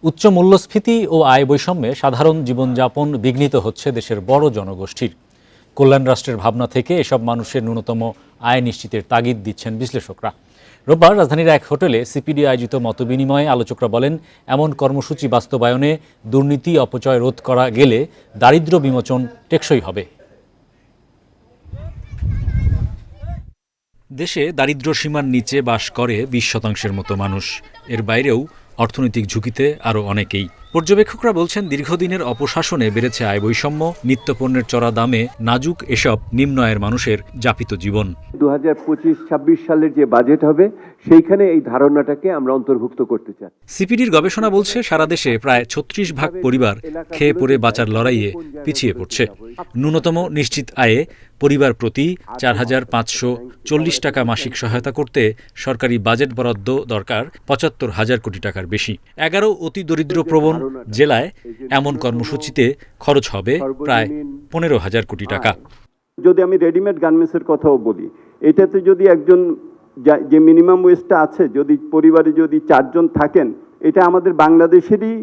উচ্চ মূল্যস্ফীতি ও আয় বৈষম্যে সাধারণ জীবনযাপন বিঘ্নিত হচ্ছে দেশের বড় জনগোষ্ঠীর। কল্যাণ রাষ্ট্রের ভাবনা থেকে এসব মানুষের ন্যূনতম আয় নিশ্চিতের তাগিদ দিচ্ছেন বিশ্লেষকরা। রোববার রাজধানীর এক হোটেলে সিপিডি আয়োজিত মতবিনিময়ে আলোচকরা বলেন, এমন কর্মসূচি বাস্তবায়নে দুর্নীতি অপচয় রোধ করা গেলে দারিদ্র্য বিমোচন টেকসই হবে। দেশে দারিদ্র্য সীমার নিচে বাস করে ২০% মতো মানুষ। এর বাইরেও অর্থনৈতিক ঝুঁকিতে আরও অনেকেই। পর্যবেক্ষকরা বলছেন, দীর্ঘদিনের অপশাসনে বেড়েছে আয় বৈষম্য, নিত্যপণ্যের চড়া দামে নাজুক এসব নিম্ন আয়ের মানুষের যাপিত জীবন। 2025-26 সালের যে বাজেট হবে সেইখানে এই ধারণাটাকে আমরা অন্তর্ভুক্ত করতে চাই। সিপিডির গবেষণা বলছে, সারা দেশে প্রায় 36% পরিবার খেয়ে পরে বাঁচার লড়াইয়ে পিছিয়ে পড়ছে। ন্যূনতম নিশ্চিত আয়ে পরিবার প্রতি 4,540 টাকা মাসিক সহায়তা করতে সরকারি বাজেট বরাদ্দ দরকার 75,000 কোটি টাকার বেশি। 11 অতি দরিদ্রপ্রবণ জেলায় এমন কর্মসূচিতে খরচ হবে প্রায় 15,000 কোটি টাকা। যদি আমি রেডিমেড গার্মেন্টসের কথাও বলি, এটাতে যদি একজন যে মিনিমাম ওয়েজটা আছে, যদি পরিবারে যদি 4 জন থাকেন, এটা আমাদের বাংলাদেশেরই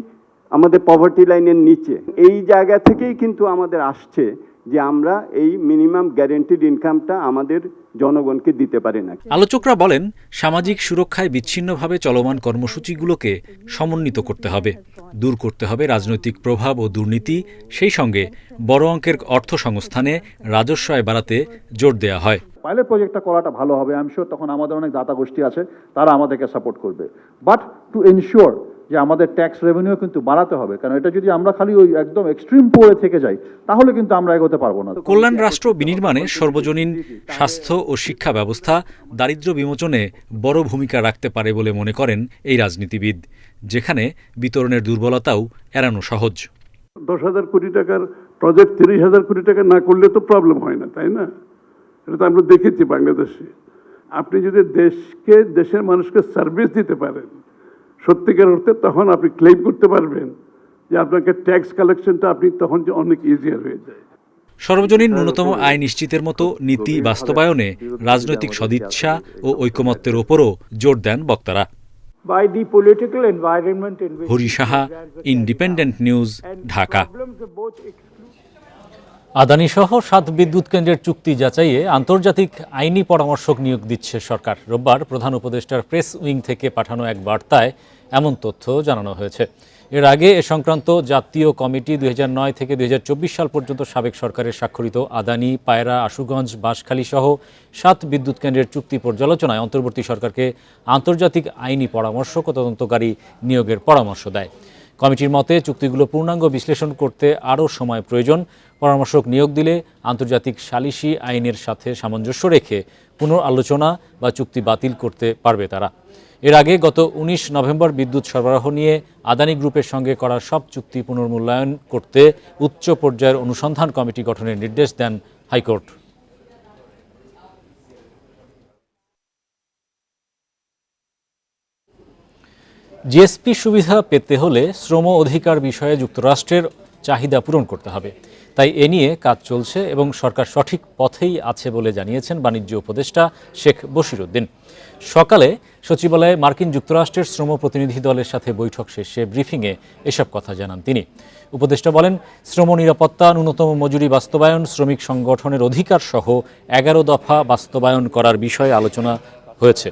আমাদের পভার্টি লাইনের নিচে। এই জায়গা থেকেই কিন্তু আমাদের আসছে যে আমরা এই মিনিমাম গ্যারান্টিড ইনকামটা আমাদের জনগণকে দিতে পারি না। আলোচকরা বলেন, সামাজিক সুরক্ষায় বিচ্ছিন্নভাবে চলমান কর্মসূচিগুলোকে সমন্বিত করতে হবে, দূর করতে হবে রাজনৈতিক প্রভাব ও দুর্নীতি। সেই সঙ্গে বড় অঙ্কের অর্থ সংস্থানে রাজস্ব আয় বাড়াতে জোর দেওয়া হয়। পাইলট প্রজেক্টটা করাটা ভালো হবে। আমি শিওর তখন আমাদের অনেক দাতা গোষ্ঠী আছে, তারা আমাদেরকে সাপোর্ট করবে। বাট টু এনশিওর যে আমাদের ট্যাক্স রেভিনিউ কিন্তু বাড়াতে হবে, কারণ এটা যদি আমরা খালি ওই একদম এক্সট্রিম পড়ে থেকে যাই তাহলে কিন্তু আমরা এগোতে পারবো না। কল্যাণ রাষ্ট্র বিনির্মাণে সর্বজনীন স্বাস্থ্য ও শিক্ষা ব্যবস্থা দারিদ্র্য বিমোচনে বড় ভূমিকা রাখতে পারে বলে মনে করেন এই রাজনীতিবিদ, যেখানে বিতরণের দুর্বলতাও এড়ানো সহজ। 10,000 কোটি টাকার প্রজেক্ট 30,000 কোটি টাকা না করলে তো প্রবলেম হয় না, তাই না? এটা তো আমরা দেখেছি বাংলাদেশে। আপনি যদি দেশের মানুষকে সার্ভিস দিতে পারেন সত্যিকার অর্থে, তখন আপনি ক্লেম করতে পারবেন যে আপনাকে ট্যাক্স কালেকশনটা আপনি তখন অনেক ইজিয়ার হয়ে যায়। সর্বজনীন ন্যূনতম আয় নিশ্চিতের মতো নীতি বাস্তবায়নে রাজনৈতিক সদিচ্ছা ও ঐকমত্যের ওপরও জোর দেন বক্তারা। Hari Saha, independent news, Dhaka. আদানি সহ 7 বিদ্যুৎ কেন্দ্রের চুক্তি যাচাইয়ে আন্তর্জাতিক আইনি পরামর্শক নিয়োগ দিচ্ছে সরকার। রোববার প্রধান উপদেষ্টার প্রেস উইং থেকে পাঠানো এক বার্তায় এমন তথ্য জানানো হয়েছে। এর আগে এ সংক্রান্ত জাতীয় কমিটি 2009 থেকে 2024 সাল পর্যন্ত সাবেক সরকারের স্বাক্ষরিত আদানি, পায়রা, আশুগঞ্জ, বাঁশখালী সহ 7 বিদ্যুৎ কেন্দ্রের চুক্তি পর্যালোচনায় অন্তর্বর্তী সরকারকে আন্তর্জাতিক আইনি পরামর্শক ও তদন্তকারী নিয়োগের পরামর্শ দেয়। কমিটির মতে, চুক্তিগুলো পূর্ণাঙ্গ বিশ্লেষণ করতে আরও সময় প্রয়োজন। পরামর্শক নিয়োগ দিলে আন্তর্জাতিক সালিসি আইনের সাথে সামঞ্জস্য রেখে পুনরালোচনা বা চুক্তি বাতিল করতে পারবে তারা। এর আগে গত 19 নভেম্বর বিদ্যুৎ সরবরাহ নিয়ে আদানি গ্রুপের সঙ্গে করা সব চুক্তি পুনর্মূল্যায়ন করতে উচ্চ পর্যায়ের অনুসন্ধান কমিটি গঠনের নির্দেশ দেন হাইকোর্ট। জিএসপি সুবিধা পেতে হলে শ্রম অধিকার বিষয়ে যুক্তরাষ্ট্রের চাহিদা পূরণ করতে হবে। তাই এ নিয়ে কাজ চলছে এবং সরকার সঠিক পথেই আছে বলে জানিয়েছেন বাণিজ্য উপদেষ্টা শেখ বশিরউদ্দিন। সকালে সচিবালয়ে মার্কিন যুক্তরাষ্ট্রের শ্রম প্রতিনিধি দলের সাথে বৈঠক শেষে ব্রিফিংয়ে এসব কথা জানান তিনি। উপদেষ্টা বলেন, শ্রম নিরাপত্তা, ন্যূনতম মজুরি বাস্তবায়ন, শ্রমিক সংগঠনের অধিকার সহ 11 দফা বাস্তবায়ন করার বিষয়ে আলোচনা হয়েছে।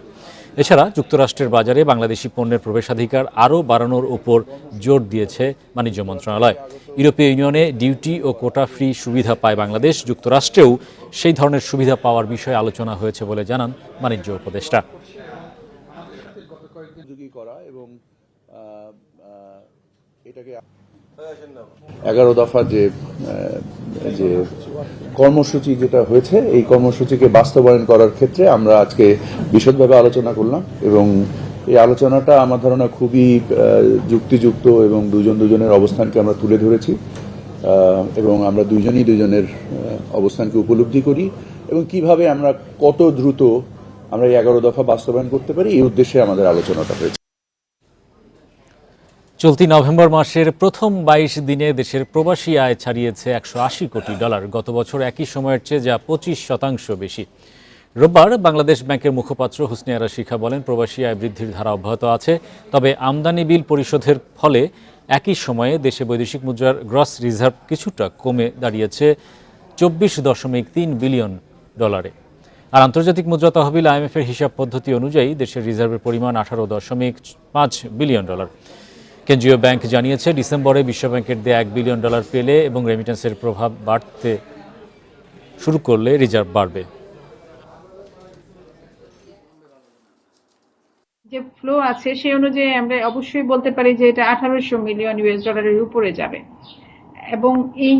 এছাড়া যুক্তরাষ্ট্রের বাজারে বাংলাদেশি পণ্যের প্রবেশাধিকার আরও বাড়ানোর উপর জোর দিয়েছে বাণিজ্য মন্ত্রণালয়। ইউরোপীয় ইউনিয়নে ডিউটি ও কোটা ফ্রি সুবিধা পায় বাংলাদেশ, যুক্তরাষ্ট্রেও সেই ধরনের সুবিধা পাওয়ার বিষয়ে আলোচনা হয়েছে বলে জানান বাণিজ্য উপদেষ্টা। 11 দফা যে কর্মসূচি যেটা হয়েছে, এই কর্মসূচিকে বাস্তবায়ন করার ক্ষেত্রে আমরা আজকে বিশদভাবে আলোচনা করলাম এবং এই আলোচনাটা আমার ধারণা খুবই যুক্তিযুক্ত এবং দুজনের অবস্থানকে আমরা তুলে ধরেছি এবং আমরা দুজনের অবস্থানকে উপলব্ধি করি এবং কিভাবে আমরা কত দ্রুত আমরা এই 11 দফা বাস্তবায়ন করতে পারি, এই উদ্দেশ্যে আমাদের আলোচনাটা হয়েছে। চলতি নভেম্বর মাসের প্রথম 22 দিনে দেশের প্রবাসী আয় ছাড়িয়েছে $180 কোটি। গত বছর একই সময়ের চেয়ে যা 25% বেশি। রোববার বাংলাদেশ ব্যাংকের মুখপাত্র হুসনে আরা শিখা বলেন, প্রবাসী আয় বৃদ্ধির ধারা অব্যাহত আছে, তবে আমদানি বিল পরিশোধের ফলে একই সময়ে দেশে বৈদেশিক মুদ্রার গ্রস রিজার্ভ কিছুটা কমে দাঁড়িয়েছে 24.3 বিলিয়ন ডলারে। আর আন্তর্জাতিক মুদ্রা তহবিল IMF-এর হিসাব পদ্ধতি অনুযায়ী দেশের রিজার্ভের পরিমাণ 18.5 বিলিয়ন ডলার। কেন্দ্রীয় ব্যাংক জানিয়েছে, ডিসেম্বরে বিশ্বব্যাংকের দেয়া $1 বিলিয়ন পেলে এবং রেমিটেন্সের প্রভাব বাড়তে শুরু করলে রিজার্ভ বাড়বে। যে ফ্লো আছে সেই অনুযায়ী আমরা অবশ্যই বলতে পারি যে এটা $1800 মিলিয়ন উপরে যাবে। এবং এই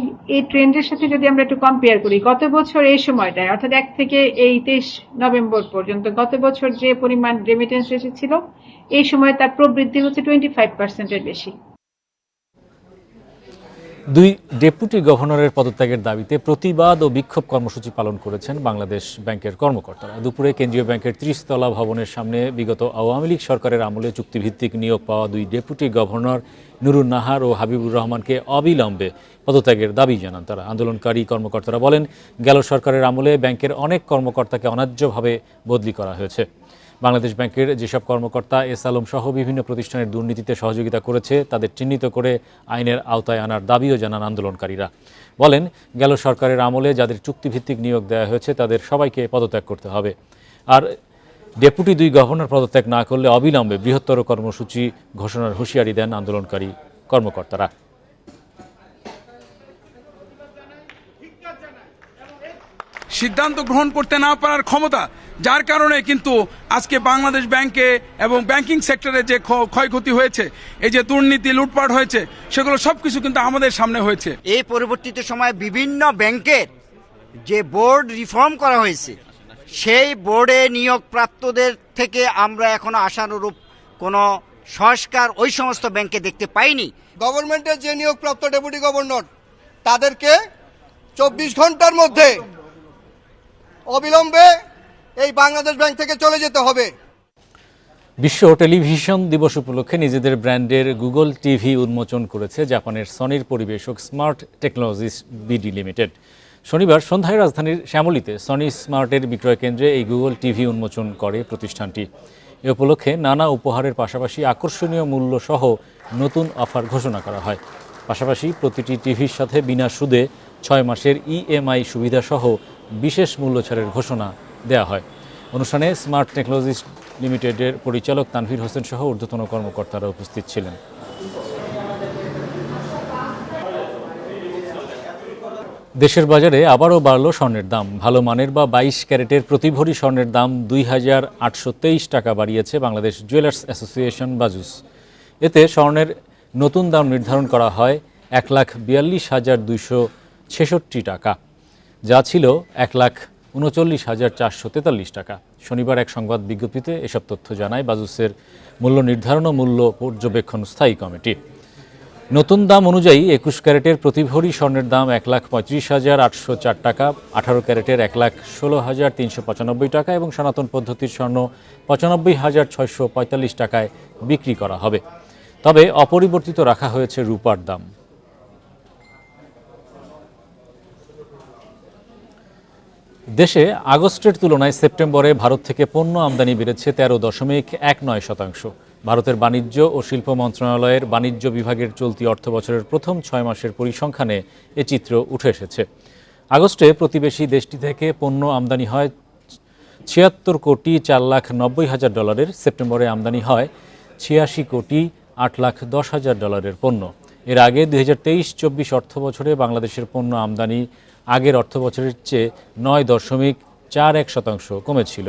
ট্রেন্ডের সাথে যদি আমরা একটু কম্পেয়ার করি, গত বছর এই সময়টায় অর্থাৎ 1 থেকে এই 23 নভেম্বর পর্যন্ত গত বছর যে পরিমাণ রেমিটেন্স এসেছিল, এই সময় তার প্রবৃদ্ধি হচ্ছে 25%-এর বেশি। 2 ডেপুটি গভর্নরের পদত্যাগের দাবিতে প্রতিবাদ ও বিক্ষোভ কর্মসূচি পালন করেছেন বাংলাদেশ ব্যাংকের কর্মকর্তারা। দুপুরে কেন্দ্রীয় ব্যাংকের 30 তলা ভবনের সামনে বিগত আওয়ামী লীগ সরকারের আমলে চুক্তিভিত্তিক নিয়োগ পাওয়া 2 ডেপুটি গভর্নর নুরুন নাহার ও হাবিবুর রহমানকে অবিলম্বে পদত্যাগের দাবি জানান তারা। আন্দোলনকারী কর্মকর্তারা বলেন, গেল সরকারের আমলে ব্যাংকের অনেক কর্মকর্তাকে অন্যায্যভাবে বদলি করা হয়েছে। বাংলাদেশ ব্যাংকের যেসব কর্মকর্তা এস আলম সহ বিভিন্ন প্রতিষ্ঠানের দুর্নীতিতে সহযোগিতা করেছে তাদের চিহ্নিত করে আইনের আওতায় আনার দাবিও জানান আন্দোলনকারীরা। বলেন, গেল সরকারের আমলে যাদের চুক্তিভিত্তিক নিয়োগ দেওয়া হয়েছে তাদের সবাইকে পদত্যাগ করতে হবে। আর ডেপুটি 2 গভর্নর পদত্যাগ না করলে অবিলম্বে বৃহত্তর কর্মসূচি ঘোষণার হুঁশিয়ারি দেন আন্দোলনকারী কর্মকর্তারা। সিদ্ধান্ত গ্রহণ করতে না পারার ক্ষমতা, যার কারণে কিন্তু আজকে বাংলাদেশ ব্যাংকে এবং ব্যাংকিং সেক্টরে যে ক্ষয়ক্ষতি হয়েছে, এই যে দুর্নীতি লুটপাট হয়েছে, সেগুলো সবকিছু কিন্তু আমাদের সামনে হয়েছে। এই পরবর্তীতে সময় বিভিন্ন ব্যাংকের যে বোর্ড রিফর্ম করা হয়েছে, সেই বোর্ডে নিয়োগপ্রাপ্তদের থেকে আমরা এখনো আশানুরূপ কোনো সংস্কার ওই সমস্ত ব্যাংকে দেখতে পাইনি। গভর্নমেন্টের যে নিয়োগপ্রাপ্ত ডেপুটি গভর্নর তাদেরকে 24 ঘন্টার মধ্যে অবিলম্বে এই বাংলাদেশ ব্যাংক থেকে চলে যেতে হবে। বিশ্ব টেলিভিশন দিবস উপলক্ষে নিজেদের ব্র্যান্ডের গুগল টিভি উন্মোচন করেছে জাপানের সনির পরিবেশক স্মার্ট টেকনোলজিস বিডি লিমিটেড। শনিবার সন্ধ্যায় রাজধানীর শ্যামলীতে সনি স্মার্টের বিক্রয় কেন্দ্রে এই গুগল টিভি উন্মোচন করে প্রতিষ্ঠানটি। এ উপলক্ষে নানা উপহারের পাশাপাশি আকর্ষণীয় মূল্য সহ নতুন অফার ঘোষণা করা হয়। পাশাপাশি প্রতিটি টিভির সাথে বিনা সুদে 6 মাসের EMI সুবিধা সহ বিশেষ মূল্য ছাড়ের ঘোষণা দেওয়া হয়। অনুষ্ঠানে স্মার্ট টেকনোলজিস লিমিটেডের পরিচালক তানভীর হোসেন সহ ঊর্ধ্বতন কর্মকর্তারা উপস্থিত ছিলেন। দেশের বাজারে আবারও বাড়ল স্বর্ণের দাম। ভালো মানের বা 22 ক্যারেটের প্রতি ভরি স্বর্ণের দাম 2823 টাকা বাড়িয়েছে বাংলাদেশ জুয়েলার্স অ্যাসোসিয়েশন বাজুস। এতে স্বর্ণের নতুন দাম নির্ধারণ করা হয় 1,42,266 টাকা, যা ছিল 1,39,443 টাকা। শনিবার এক সংবাদ বিজ্ঞপ্তিতে এসব তথ্য জানায় বাজুসের মূল্য নির্ধারণ ও মূল্য পর্যবেক্ষণ স্থায়ী কমিটি। নতুন দাম অনুযায়ী 21 ক্যারেটের প্রতি ভরি স্বর্ণের দাম 1,35,804 টাকা, 18 ক্যারেটের 1,16,395 টাকা এবং সনাতন পদ্ধতির স্বর্ণ 95,645 টাকায় বিক্রি করা হবে। তবে অপরিবর্তিত রাখা হয়েছে রূপার দাম। দেশে আগস্টের তুলনায় সেপ্টেম্বরে ভারত থেকে পণ্য আমদানি বেড়েছে 13.19%। ভারতের বাণিজ্য ও শিল্প মন্ত্রণালয়ের বাণিজ্য বিভাগের চলতি অর্থবছরের প্রথম 6 মাসের পরিসংখ্যানে এ চিত্র উঠে এসেছে। আগস্টে প্রতিবেশী দেশটি থেকে পণ্য আমদানি হয় 76,04,90,000 ডলারের। সেপ্টেম্বরে আমদানি হয় 86,08,10,000 ডলারের পণ্য। এর আগে 2023-24 অর্থবছরে বাংলাদেশের পণ্য আমদানি আগের অর্থবছরের চেয়ে 9.41% কমেছিল।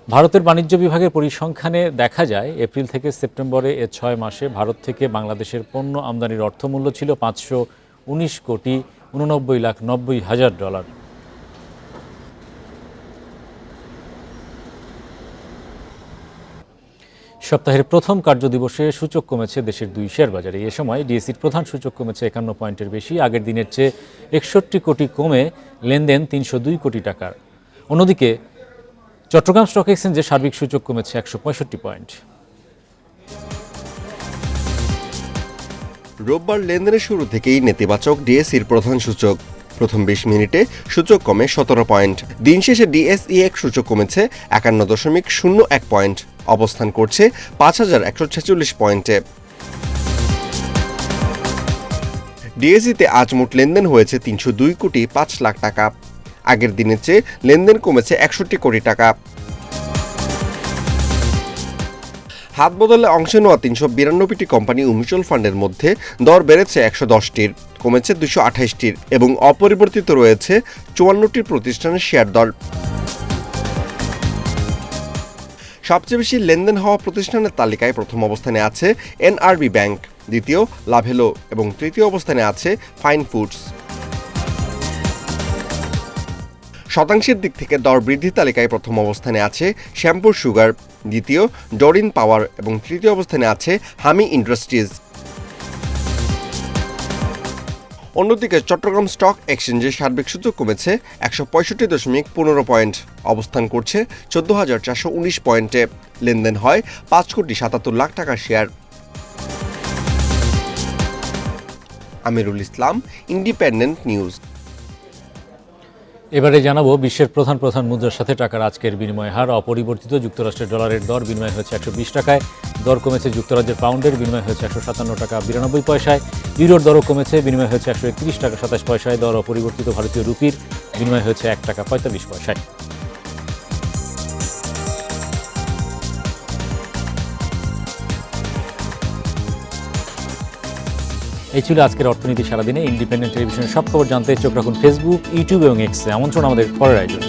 ভারতের বাণিজ্য বিভাগের পরিসংখ্যানে দেখা যায়, এপ্রিল থেকে সেপ্টেম্বরে এ 6 মাসে ভারত থেকে বাংলাদেশের পণ্য আমদানির অর্থমূল্য ছিল 519,89,90,000 ডলার। সপ্তাহের প্রথম কার্যদিবসে সূচক কমেছে দেশের 2 শেয়ার বাজারে। এ সময় ডিএসইর প্রধান সূচক কমেছে 51 পয়েন্টের বেশি, আগের দিনের চেয়ে 61 কোটি কমে লেনদেন 302 কোটি টাকার। অন্যদিকে চট্টগ্রাম স্টক এক্সচেঞ্জে সার্বিক সূচক কমেছে 165 পয়েন্ট। রোববার লেনদেনের শুরু থেকেই নেতিবাচক ডিএসইর প্রধান সূচক। প্রথম 20 মিনিটে সূচক কমে 17 পয়েন্ট। দিন শেষে ডিএসইএক্স সূচক কমেছে 51.01 পয়েন্ট, অবস্থান করছে 5146 পয়েন্টে। ডিএসইতে আজ মোট লেনদেন হয়েছে 302 কোটি 5 লাখ টাকা। আগের দিনের চেয়ে লেনদেন কমেছে 61 কোটি টাকা। হাত বদলে অংশ নেওয়া 392টি কোম্পানি ও মিউচুয়াল ফান্ডের মধ্যে দর বেড়েছে 110টির, কমেছে 228টির এবং অপরিবর্তিত রয়েছে 54টি প্রতিষ্ঠানের শেয়ার দর। সবচেয়ে বেশি লেনদেন হওয়া প্রতিষ্ঠানের তালিকায় প্রথম অবস্থানে আছে এনআরবি ব্যাংক, দ্বিতীয় লাভেলো এবং তৃতীয় অবস্থানে আছে ফাইন ফুডস। শতাংশের দিক থেকে দর বৃদ্ধি তালিকায় প্রথম অবস্থানে আছে শ্যাম্পুর সুগার, দ্বিতীয় ডরিন পাওয়ার এবং তৃতীয় অবস্থানে আছে হামি ইন্ডাস্ট্রিজ। অন্যদিকে চট্টগ্রাম স্টক এক্সচেঞ্জের সার্বিক সূচক কমেছে 165.15 পয়েন্ট, অবস্থান করছে 14,419 পয়েন্টে। লেনদেন হয় 5,77 লাখ টাকার share. Amirul Islam, independent news. এবারে জানাবো বিশ্বের প্রধান মুদ্রার সাথে টাকার আজকের বিনিময় হার। অপরিবর্তিত যুক্তরাষ্ট্রের ডলারের দর বিনিময় হয়েছে 120 টাকায়, দর কমেছে যুক্তরাজ্যের পাউন্ডের বিনিময় হয়েছে 157 টাকা 92 পয়সায়, ইউরোর দরও কমেছে, বিনিময় হয়েছে 131 টাকা 27 পয়সায়, দর অপরিবর্তিত ভারতীয় রুপির বিনিময় হয়েছে 1 টাকা 45 পয়সায়। এই ছিল আজকের অর্থনীতি সারাদিনে। ইন্ডিপেন্ডেন্ট টেলিভিশনের সব খবর জানতে চোখ রাখুন ফেসবুক, ইউটিউব এবং এক্সে। আমন্ত্রণ আমাদের পরের আয়োজনে।